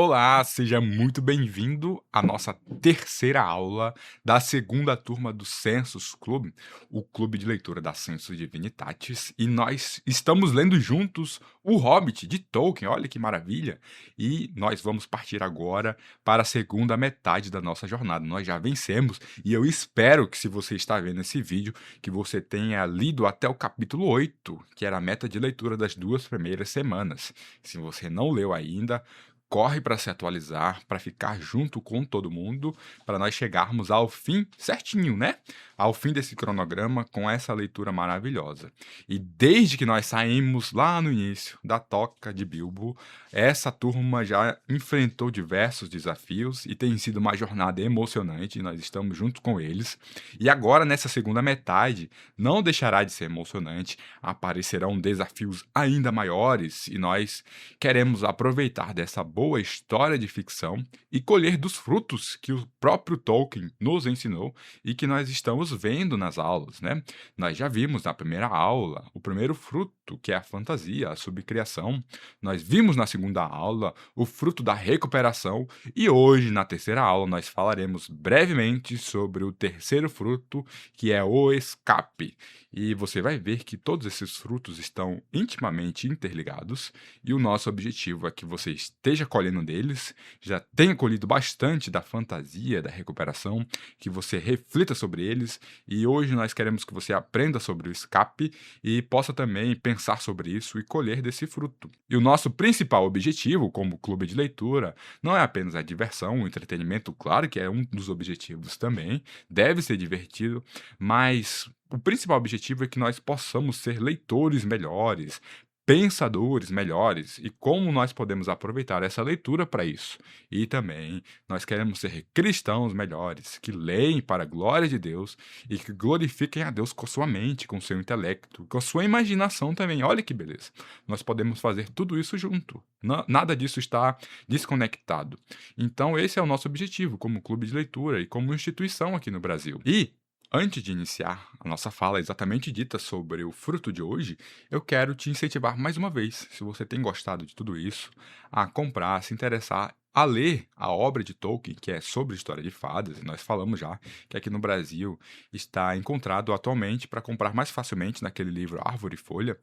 Olá, seja muito bem-vindo à nossa terceira aula da segunda turma do Census Club, o clube de leitura da Census Divinitatis, e nós estamos lendo juntos O Hobbit de Tolkien, olha que maravilha! E nós vamos partir agora para a segunda metade da nossa jornada. Nós já vencemos e eu espero que, se você está vendo esse vídeo, que você tenha lido até o capítulo 8, que era a meta de leitura das 2 primeiras semanas. Se você não leu ainda, corre para se atualizar, para ficar junto com todo mundo, para nós chegarmos ao fim certinho, né? Ao fim desse cronograma com essa leitura maravilhosa. E desde que nós saímos lá no início da Toca de Bilbo, essa turma já enfrentou diversos desafios e tem sido uma jornada emocionante, e nós estamos junto com eles. E agora, nessa segunda metade, não deixará de ser emocionante, aparecerão desafios ainda maiores e nós queremos aproveitar dessa boa história de ficção e colher dos frutos que o próprio Tolkien nos ensinou e que nós estamos vendo nas aulas, né? Nós já vimos na primeira aula o primeiro fruto, que é a fantasia, a subcriação. Nós vimos na segunda aula o fruto da recuperação e hoje, na terceira aula, nós falaremos brevemente sobre o terceiro fruto, que é o escape. E você vai ver que todos esses frutos estão intimamente interligados e o nosso objetivo é que você esteja colhendo deles, já tenha colhido bastante da fantasia, da recuperação, que você reflita sobre eles, e hoje nós queremos que você aprenda sobre o escape e possa também pensar sobre isso e colher desse fruto. E o nosso principal objetivo, como clube de leitura, não é apenas a diversão, o entretenimento, claro que é um dos objetivos também, deve ser divertido, mas o principal objetivo é que nós possamos ser leitores melhores, pensadores melhores e como nós podemos aproveitar essa leitura para isso. E também nós queremos ser cristãos melhores, que leem para a glória de Deus e que glorifiquem a Deus com sua mente, com seu intelecto, com sua imaginação também. Olha que beleza. Nós podemos fazer tudo isso junto. Nada disso está desconectado. Então esse é o nosso objetivo como clube de leitura e como instituição aqui no Brasil. E antes de iniciar a nossa fala exatamente dita sobre o fruto de hoje, eu quero te incentivar mais uma vez, se você tem gostado de tudo isso, a comprar, a se interessar, a ler a obra de Tolkien, que é sobre história de fadas, e nós falamos já que aqui no Brasil está encontrado atualmente para comprar mais facilmente naquele livro Árvore e Folha,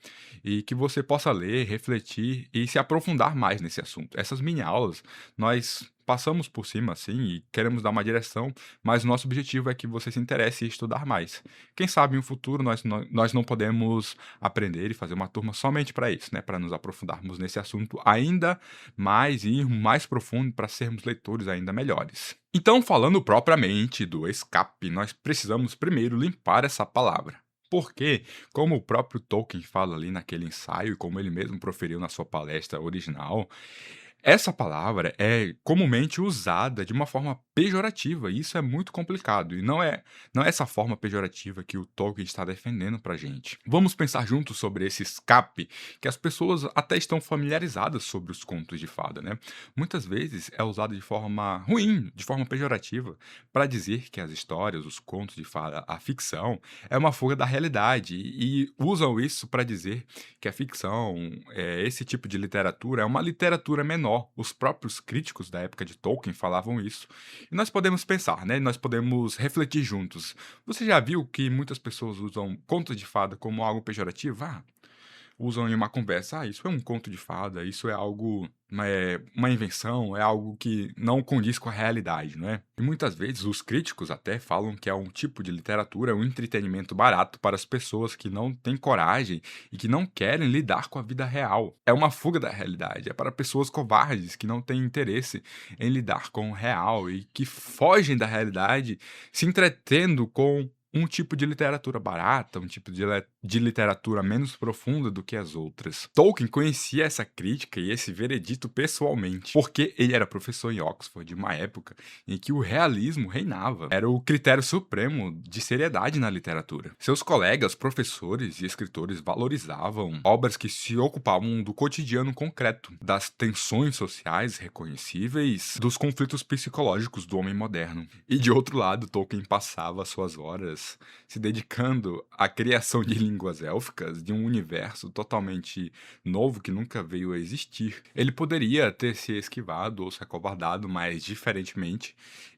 e que você possa ler, refletir e se aprofundar mais nesse assunto. Essas mini aulas, nós passamos por cima assim e queremos dar uma direção, mas o nosso objetivo é que você se interesse em estudar mais. Quem sabe no futuro nós não podemos aprender e fazer uma turma somente para isso, né? Para nos aprofundarmos nesse assunto ainda mais e ir mais profundo para sermos leitores ainda melhores. Então, falando propriamente do escape, nós precisamos primeiro limpar essa palavra. Porque, como o próprio Tolkien fala ali naquele ensaio, e como ele mesmo proferiu na sua palestra original, essa palavra é comumente usada de uma forma pejorativa, e isso é muito complicado, e não é essa forma pejorativa que o Tolkien está defendendo pra gente. Vamos pensar juntos sobre esse escape, que as pessoas até estão familiarizadas sobre os contos de fada, né? Muitas vezes é usado de forma ruim, de forma pejorativa, para dizer que as histórias, os contos de fada, a ficção, é uma fuga da realidade, e usam isso para dizer que a ficção, esse tipo de literatura, é uma literatura menor. Os próprios críticos da época de Tolkien falavam isso. E nós podemos pensar, né? Nós podemos refletir juntos. Você já viu que muitas pessoas usam contos de fada como algo pejorativo? Usam em uma conversa, isso é um conto de fada, isso é algo, uma invenção, é algo que não condiz com a realidade, não é? E muitas vezes os críticos até falam que é um tipo de literatura, um entretenimento barato para as pessoas que não têm coragem e que não querem lidar com a vida real. É uma fuga da realidade, é para pessoas covardes que não têm interesse em lidar com o real e que fogem da realidade se entretendo com um tipo de literatura barata, um tipo de literatura menos profunda do que as outras. Tolkien conhecia essa crítica e esse veredito pessoalmente, porque ele era professor em Oxford de uma época em que o realismo reinava. Era o critério supremo de seriedade na literatura. Seus colegas, professores e escritores valorizavam obras que se ocupavam do cotidiano concreto, das tensões sociais reconhecíveis, dos conflitos psicológicos do homem moderno. E de outro lado, Tolkien passava suas horas se dedicando à criação de línguas élficas de um universo totalmente novo que nunca veio a existir. Ele poderia ter se esquivado ou se acovardado, mas diferentemente,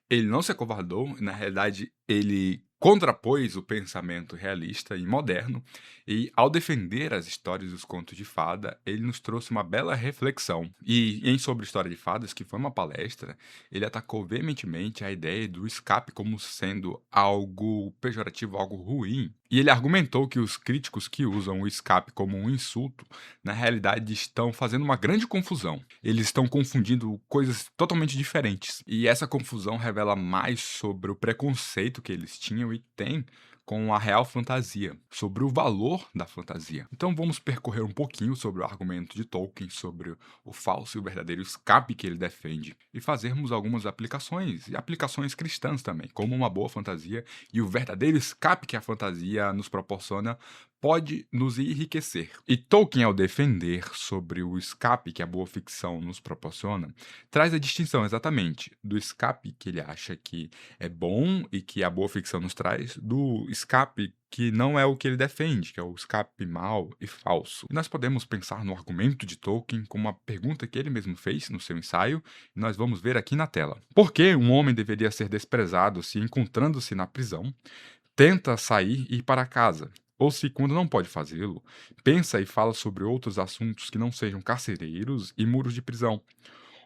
ele não se acovardou, na realidade, ele contrapôs o pensamento realista e moderno, e ao defender as histórias dos contos de fada, ele nos trouxe uma bela reflexão. E em Sobre História de Fadas, que foi uma palestra, ele atacou veementemente a ideia do escape como sendo algo pejorativo, algo ruim. E ele argumentou que os críticos que usam o escape como um insulto, na realidade estão fazendo uma grande confusão. Eles estão confundindo coisas totalmente diferentes. E essa confusão revela mais sobre o preconceito que eles tinham e têm com a real fantasia, sobre o valor da fantasia. Então vamos percorrer um pouquinho sobre o argumento de Tolkien, sobre o falso e o verdadeiro escape que ele defende, e fazermos algumas aplicações, e aplicações cristãs também, como uma boa fantasia e o verdadeiro escape que a fantasia nos proporciona pode nos enriquecer. E Tolkien, ao defender sobre o escape que a boa ficção nos proporciona, traz a distinção exatamente do escape que ele acha que é bom e que a boa ficção nos traz, do escape que não é o que ele defende, que é o escape mau e falso. E nós podemos pensar no argumento de Tolkien com uma pergunta que ele mesmo fez no seu ensaio, e nós vamos ver aqui na tela. Por que um homem deveria ser desprezado se, encontrando-se na prisão, tenta sair e ir para casa? Ou se, quando não pode fazê-lo, pensa e fala sobre outros assuntos que não sejam carcereiros e muros de prisão?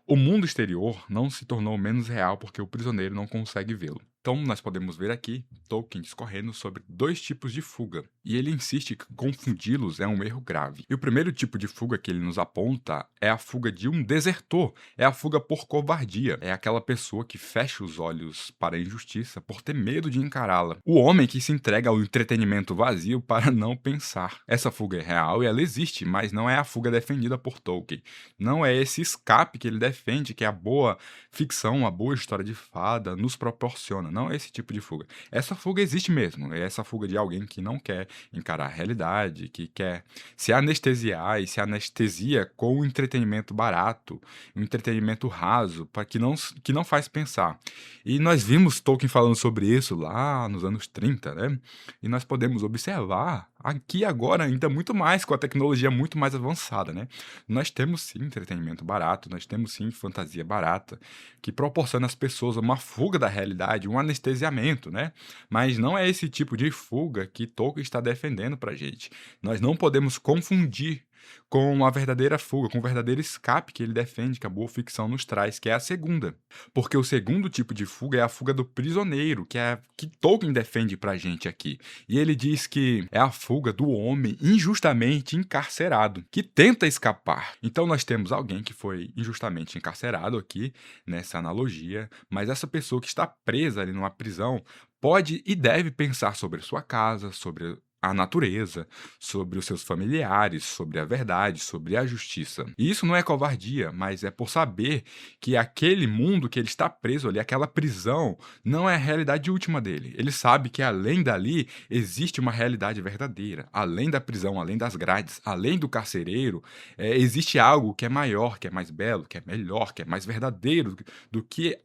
O mundo exterior não se tornou menos real porque o prisioneiro não consegue vê-lo. Então, nós podemos ver aqui Tolkien discorrendo sobre dois tipos de fuga, e ele insiste que confundi-los é um erro grave. E o primeiro tipo de fuga que ele nos aponta é a fuga de um desertor, é a fuga por covardia, é aquela pessoa que fecha os olhos para a injustiça por ter medo de encará-la. O homem que se entrega ao entretenimento vazio para não pensar. Essa fuga é real e ela existe, mas não é a fuga defendida por Tolkien. Não é esse escape que ele defende, que a boa ficção, a boa história de fada nos proporciona. Não é esse tipo de fuga. Essa fuga existe mesmo. É essa fuga de alguém que não quer encarar a realidade, que quer se anestesiar e se anestesia com um entretenimento barato, um entretenimento raso, para que não faz pensar. E nós vimos Tolkien falando sobre isso lá nos anos 30, né? E nós podemos observar aqui agora ainda muito mais, com a tecnologia muito mais avançada, né? Nós temos sim entretenimento barato, nós temos sim fantasia barata, que proporciona às pessoas uma fuga da realidade, um anestesiamento, né? Mas não é esse tipo de fuga que Tolkien está defendendo pra gente. Nós não podemos confundir com a verdadeira fuga, com o verdadeiro escape que ele defende, que a boa ficção nos traz, que é a segunda. Porque o segundo tipo de fuga é a fuga do prisioneiro, que é a que Tolkien defende pra gente aqui. E ele diz que é a fuga do homem injustamente encarcerado, que tenta escapar. Então nós temos alguém que foi injustamente encarcerado aqui, nessa analogia, mas essa pessoa que está presa ali numa prisão pode e deve pensar sobre sua casa, sobre a natureza, sobre os seus familiares, sobre a verdade, sobre a justiça. E isso não é covardia, mas é por saber que aquele mundo que ele está preso ali, aquela prisão, não é a realidade última dele. Ele sabe que além dali existe uma realidade verdadeira. Além da prisão, além das grades, além do carcereiro, existe algo que é maior, que é mais belo, que é melhor, que é mais verdadeiro do que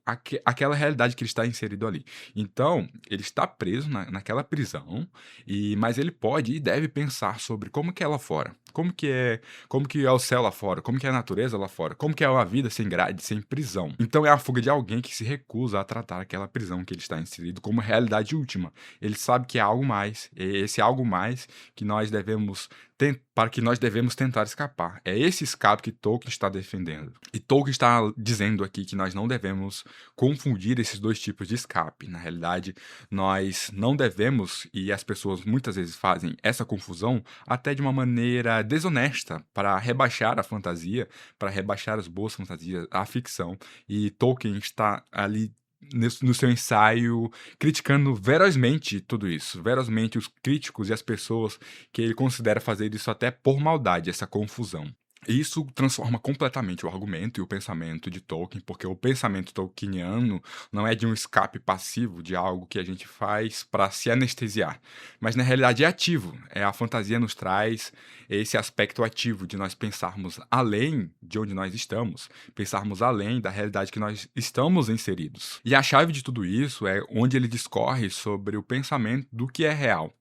aquela realidade que ele está inserido ali. Então, ele está preso naquela prisão, mas ele pode e deve pensar sobre como que é lá fora, como que é o céu lá fora, como que é a natureza lá fora, como que é uma vida sem grade, sem prisão. Então é a fuga de alguém que se recusa a tratar aquela prisão que ele está inserido como realidade última. Ele sabe que há algo mais, é esse algo mais que nós devemos para que nós devemos tentar escapar. É esse escape que Tolkien está defendendo. E Tolkien está dizendo aqui que nós não devemos confundir esses dois tipos de escape. Na realidade, nós não devemos, e as pessoas muitas vezes fazem essa confusão até de uma maneira desonesta para rebaixar a fantasia, para rebaixar as boas fantasias, a ficção. E Tolkien está ali no seu ensaio, criticando ferozmente tudo isso, ferozmente os críticos e as pessoas que ele considera fazer isso até por maldade, essa confusão. E isso transforma completamente o argumento e o pensamento de Tolkien, porque o pensamento tolkieniano não é de um escape passivo, de algo que a gente faz para se anestesiar, mas na realidade é ativo. A fantasia nos traz esse aspecto ativo de nós pensarmos além de onde nós estamos, pensarmos além da realidade que nós estamos inseridos. E a chave de tudo isso é onde ele discorre sobre o pensamento do que é real.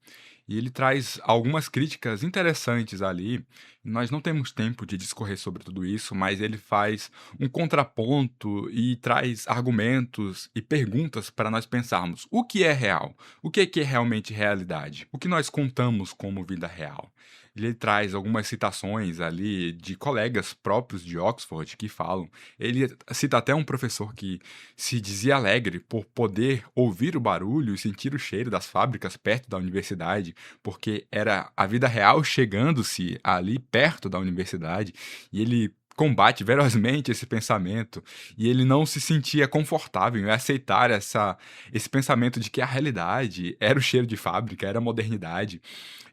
E ele traz algumas críticas interessantes ali. Nós não temos tempo de discorrer sobre tudo isso, mas ele faz um contraponto e traz argumentos e perguntas para nós pensarmos: o que é real? O que é realmente realidade? O que nós contamos como vida real? Ele traz algumas citações ali de colegas próprios de Oxford que falam. Ele cita até um professor que se dizia alegre por poder ouvir o barulho e sentir o cheiro das fábricas perto da universidade, porque era a vida real chegando-se ali perto da universidade, e ele combate ferozmente esse pensamento, e ele não se sentia confortável em aceitar esse pensamento de que a realidade era o cheiro de fábrica, era a modernidade.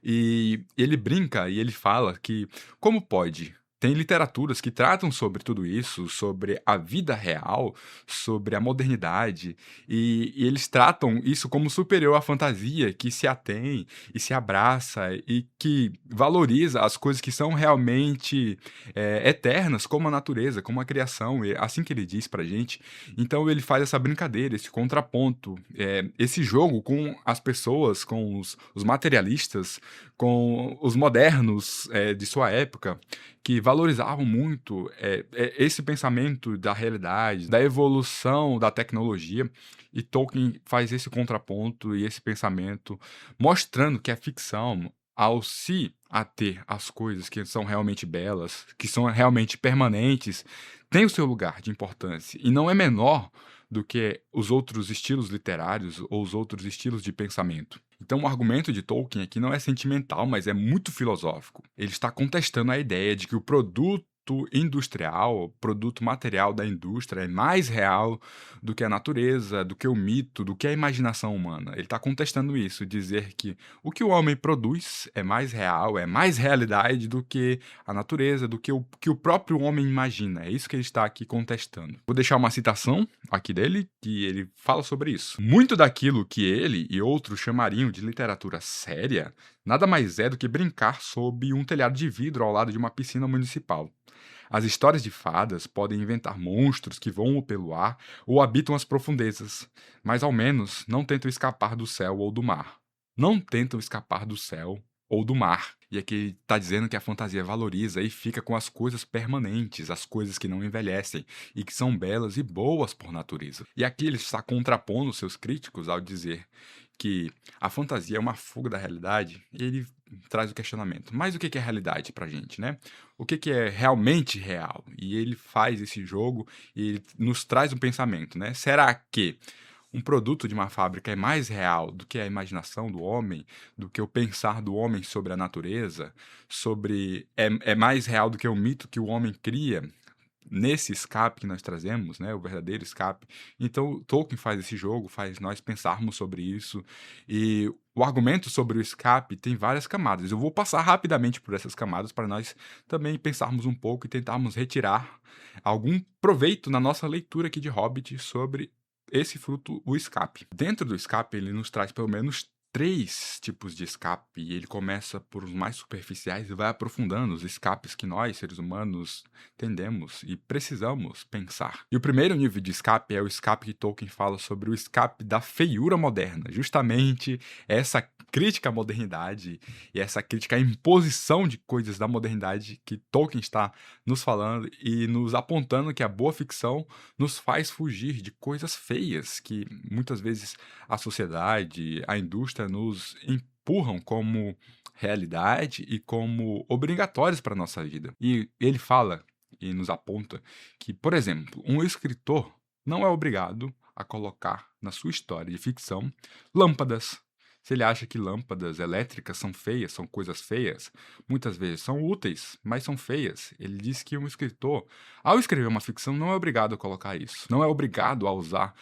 E ele brinca e ele fala que como pode? Tem literaturas que tratam sobre tudo isso, sobre a vida real, sobre a modernidade, e eles tratam isso como superior à fantasia, que se atém e se abraça e que valoriza as coisas que são realmente eternas, como a natureza, como a criação, é assim que ele diz pra gente. Então ele faz essa brincadeira, esse contraponto, esse jogo com as pessoas, com os materialistas, com os modernos de sua época, que valorizavam muito esse pensamento da realidade, da evolução da tecnologia, e Tolkien faz esse contraponto e esse pensamento, mostrando que a ficção, ao se ater às coisas que são realmente belas, que são realmente permanentes, tem o seu lugar de importância, e não é menor do que os outros estilos literários ou os outros estilos de pensamento. Então, o argumento de Tolkien aqui não é sentimental, mas é muito filosófico. Ele está contestando a ideia de que o produto industrial, o produto material da indústria é mais real do que a natureza, do que o mito, do que a imaginação humana. Ele está contestando isso, dizer que o que o homem produz é mais real, é mais realidade do que a natureza, do que o próprio homem imagina. É isso que ele está aqui contestando. Vou deixar uma citação aqui dele, que ele fala sobre isso. Muito daquilo que ele e outros chamariam de literatura séria, nada mais é do que brincar sob um telhado de vidro ao lado de uma piscina municipal. As histórias de fadas podem inventar monstros que voam pelo ar ou habitam as profundezas, mas ao menos não tentam escapar do céu ou do mar. Não tentam escapar do céu ou do mar. E aqui ele está dizendo que a fantasia valoriza e fica com as coisas permanentes, as coisas que não envelhecem e que são belas e boas por natureza. E aqui ele está contrapondo seus críticos ao dizer que a fantasia é uma fuga da realidade, e ele traz o questionamento. Mas o que é realidade pra gente, né? O que é realmente real? E ele faz esse jogo e ele nos traz um pensamento, né? Será que um produto de uma fábrica é mais real do que a imaginação do homem, do que o pensar do homem sobre a natureza, é mais real do que o mito que o homem cria nesse escape que nós trazemos, né, o verdadeiro escape. Então, Tolkien faz esse jogo, faz nós pensarmos sobre isso, e o argumento sobre o escape tem várias camadas. Eu vou passar rapidamente por essas camadas para nós também pensarmos um pouco e tentarmos retirar algum proveito na nossa leitura aqui de Hobbit sobre esse fruto, o escape. Dentro do escape, ele nos traz pelo menos três tipos de escape, e ele começa por os mais superficiais e vai aprofundando os escapes que nós, seres humanos, tendemos e precisamos pensar. E o primeiro nível de escape é o escape que Tolkien fala sobre o escape da feiura moderna, justamente essa crítica à modernidade e essa crítica à imposição de coisas da modernidade que Tolkien está nos falando e nos apontando que a boa ficção nos faz fugir de coisas feias que muitas vezes a sociedade, a indústria nos empurram como realidade e como obrigatórios para a nossa vida. E ele fala e nos aponta que, por exemplo, um escritor não é obrigado a colocar na sua história de ficção lâmpadas. Se ele acha que lâmpadas elétricas são feias, são coisas feias, muitas vezes são úteis, mas são feias. Ele diz que um escritor, ao escrever uma ficção, não é obrigado a colocar isso. Não é obrigado a usar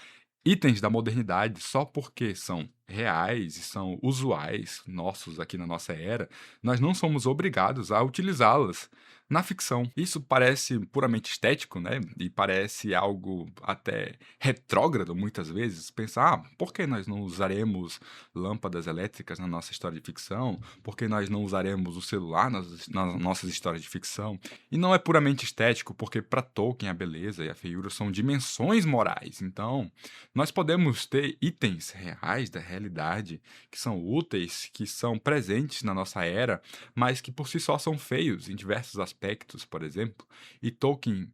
itens da modernidade só porque são reais e são usuais nossos aqui na nossa era. Nós não somos obrigados a utilizá-las na ficção. Isso parece puramente estético, né? E parece algo até retrógrado muitas vezes. Pensar, por que nós não usaremos lâmpadas elétricas na nossa história de ficção? Por que nós não usaremos o celular nas nossas histórias de ficção? E não é puramente estético, porque para Tolkien a beleza e a feiura são dimensões morais. Então, nós podemos ter itens reais da realidade que são úteis, que são presentes na nossa era, mas que por si só são feios em diversos aspectos, por exemplo. E Tolkien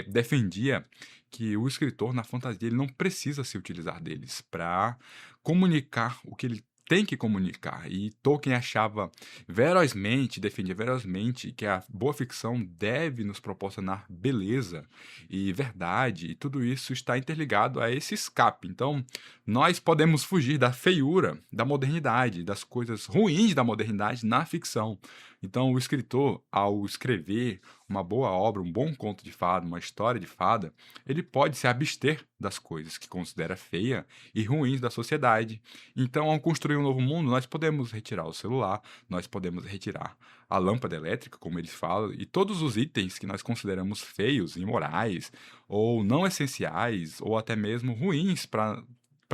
defendia que o escritor na fantasia ele não precisa se utilizar deles para comunicar o que ele tem que comunicar. E Tolkien achava ferozmente, defendia ferozmente que a boa ficção deve nos proporcionar beleza e verdade, e tudo isso está interligado a esse escape. Então, nós podemos fugir da feiura, da modernidade, das coisas ruins da modernidade na ficção. Então, o escritor, ao escrever uma boa obra, um bom conto de fada, uma história de fada, ele pode se abster das coisas que considera feia e ruins da sociedade. Então, ao construir um novo mundo, nós podemos retirar o celular, nós podemos retirar a lâmpada elétrica, como eles falam, e todos os itens que nós consideramos feios, imorais, ou não essenciais, ou até mesmo ruins para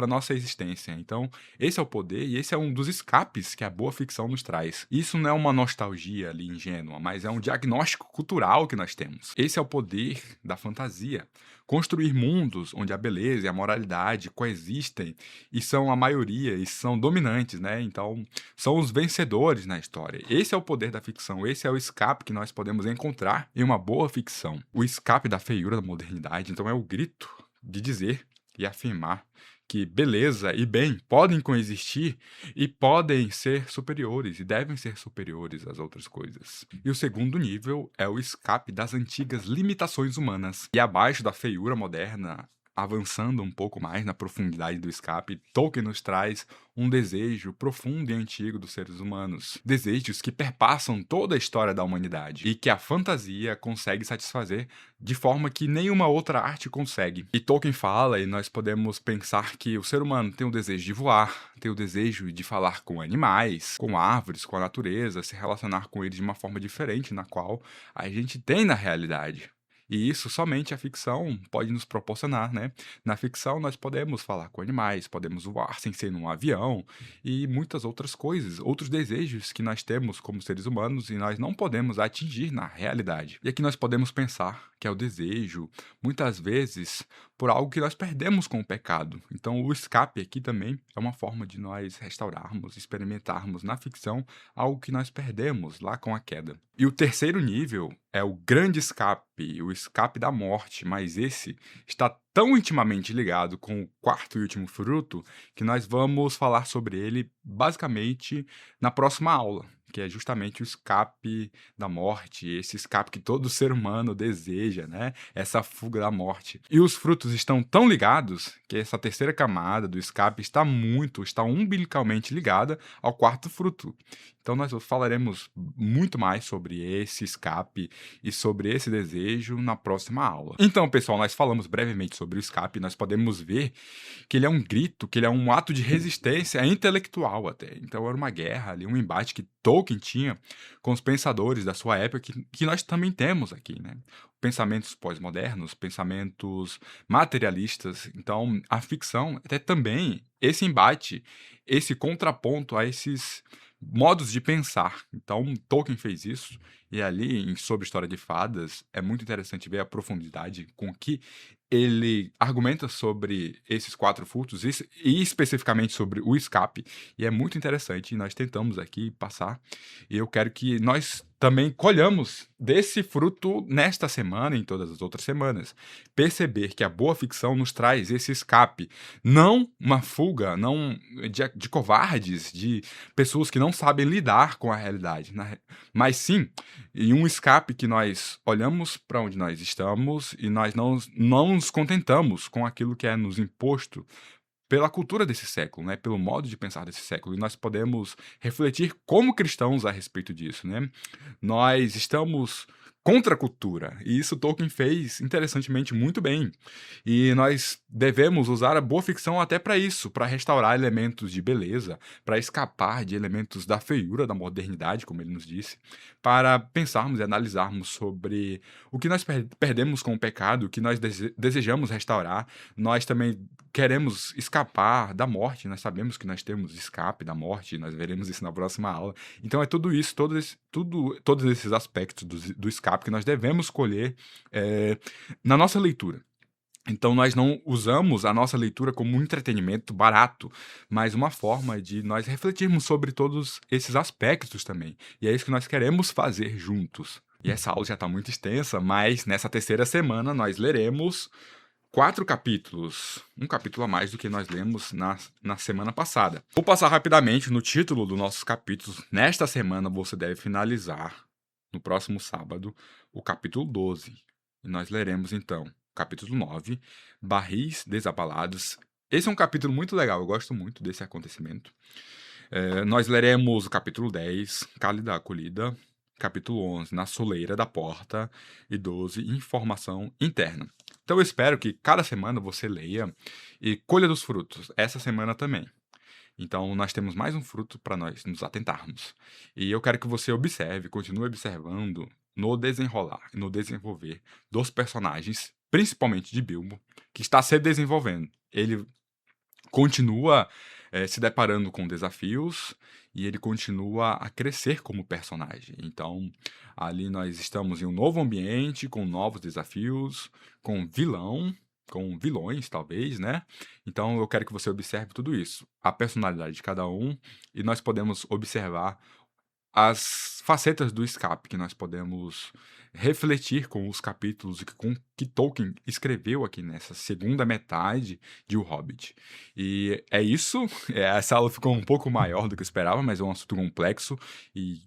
nossa existência. Então, esse é o poder e esse é um dos escapes que a boa ficção nos traz. Isso não é uma nostalgia ali ingênua, mas é um diagnóstico cultural que nós temos. Esse é o poder da fantasia. Construir mundos onde a beleza e a moralidade coexistem e são a maioria e são dominantes, né? Então, são os vencedores na história. Esse é o poder da ficção, esse é o escape que nós podemos encontrar em uma boa ficção. O escape da feiura da modernidade, então, é o grito de dizer e afirmar que beleza e bem podem coexistir e podem ser superiores e devem ser superiores às outras coisas. E o segundo nível é o escape das antigas limitações humanas. E abaixo da feiura moderna, avançando um pouco mais na profundidade do escape, Tolkien nos traz um desejo profundo e antigo dos seres humanos. Desejos que perpassam toda a história da humanidade e que a fantasia consegue satisfazer de forma que nenhuma outra arte consegue. E Tolkien fala, e nós podemos pensar que o ser humano tem o desejo de voar, tem o desejo de falar com animais, com árvores, com a natureza, se relacionar com eles de uma forma diferente na qual a gente tem na realidade. E isso somente a ficção pode nos proporcionar, né? Na ficção nós podemos falar com animais, podemos voar sem ser num avião e muitas outras coisas, outros desejos que nós temos como seres humanos e nós não podemos atingir na realidade. E aqui nós podemos pensar que é o desejo, muitas vezes, por algo que nós perdemos com o pecado. Então o escape aqui também é uma forma de nós restaurarmos, experimentarmos na ficção algo que nós perdemos lá com a queda. E o terceiro nível é o grande escape, o escape da morte, mas esse está tão intimamente ligado com o quarto e último fruto que nós vamos falar sobre ele basicamente na próxima aula, que é justamente o escape da morte, esse escape que todo ser humano deseja, né? Essa fuga da morte. E os frutos estão tão ligados que essa terceira camada do escape está umbilicalmente ligada ao quarto fruto. Então nós falaremos muito mais sobre esse escape e sobre esse desejo na próxima aula. Então, pessoal, nós falamos brevemente sobre o escape, nós podemos ver que ele é um grito, que ele é um ato de resistência intelectual até. Então era uma guerra ali, um embate que Tolkien tinha com os pensadores da sua época, que nós também temos aqui, né? Pensamentos pós-modernos, pensamentos materialistas. Então, a ficção é também esse embate, esse contraponto a esses modos de pensar. Então, Tolkien fez isso, e ali, Sobre História de Fadas, é muito interessante ver a profundidade com que ele argumenta sobre esses quatro frutos e especificamente sobre o escape, e é muito interessante, e nós tentamos aqui passar, e eu quero que nós também colhamos desse fruto nesta semana e em todas as outras semanas. Perceber que a boa ficção nos traz esse escape, não uma fuga, não de covardes, de pessoas que não sabem lidar com a realidade, né? Mas sim, em um escape que nós olhamos para onde nós estamos e nós não nos contentamos com aquilo que é nos imposto pela cultura desse século, né? Pelo modo de pensar desse século. E nós podemos refletir como cristãos a respeito disso, né? Nós estamos contra a cultura. E isso Tolkien fez, interessantemente, muito bem. E nós devemos usar a boa ficção até para isso, para restaurar elementos de beleza, para escapar de elementos da feiura da modernidade, como ele nos disse, para pensarmos e analisarmos sobre o que nós perdemos com o pecado, o que nós desejamos restaurar. Nós também queremos escapar da morte, nós sabemos que nós temos escape da morte, nós veremos isso na próxima aula. Então é tudo isso, todos esses aspectos do escape que nós devemos colher na nossa leitura. Então nós não usamos a nossa leitura como um entretenimento barato, mas uma forma de nós refletirmos sobre todos esses aspectos também. E é isso que nós queremos fazer juntos. E essa aula já está muito extensa, mas nessa terceira semana nós leremos 4 capítulos, um capítulo a mais do que nós lemos na semana passada. Vou passar rapidamente no título dos nossos capítulos. Nesta semana você deve finalizar, no próximo sábado, o capítulo 12. E nós leremos então capítulo 9, Barris Desabalados. Esse é um capítulo muito legal, eu gosto muito desse acontecimento. Nós leremos o capítulo 10, Cálida Acolhida, capítulo 11, Na Soleira da Porta, e 12, Informação Interna. Então eu espero que cada semana você leia e colha dos frutos, essa semana também. Então nós temos mais um fruto para nós nos atentarmos. E eu quero que você observe, continue observando no desenrolar e no desenvolver dos personagens, principalmente de Bilbo, que está se desenvolvendo. Ele continua se deparando com desafios e ele continua a crescer como personagem. Então, ali nós estamos em um novo ambiente, com novos desafios, com vilões, talvez, né? Então, eu quero que você observe tudo isso, a personalidade de cada um, e nós podemos observar as facetas do escape que nós podemos refletir com os capítulos que Tolkien escreveu aqui nessa segunda metade de O Hobbit. E é isso. Essa aula ficou um pouco maior do que eu esperava, mas é um assunto complexo e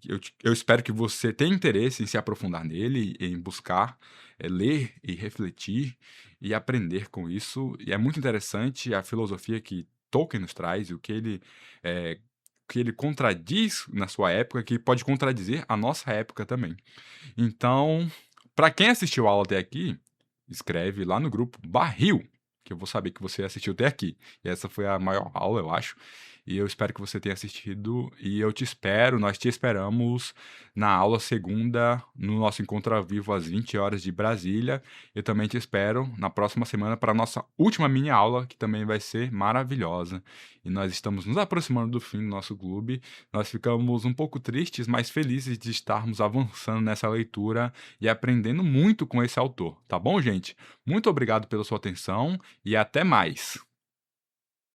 eu espero que você tenha interesse em se aprofundar nele, em buscar ler e refletir e aprender com isso. E é muito interessante a filosofia que Tolkien nos traz e o que ele contradiz na sua época, que pode contradizer a nossa época também. Então, para quem assistiu a aula até aqui, escreve lá no grupo Barril, que eu vou saber que você assistiu até aqui. E essa foi a maior aula, eu acho. E eu espero que você tenha assistido. E eu te espero, nós te esperamos na aula segunda, no nosso encontro ao vivo às 20 horas de Brasília. Eu também te espero na próxima semana para a nossa última mini aula, que também vai ser maravilhosa. E nós estamos nos aproximando do fim do nosso clube. Nós ficamos um pouco tristes, mas felizes de estarmos avançando nessa leitura e aprendendo muito com esse autor. Tá bom, gente? Muito obrigado pela sua atenção e até mais!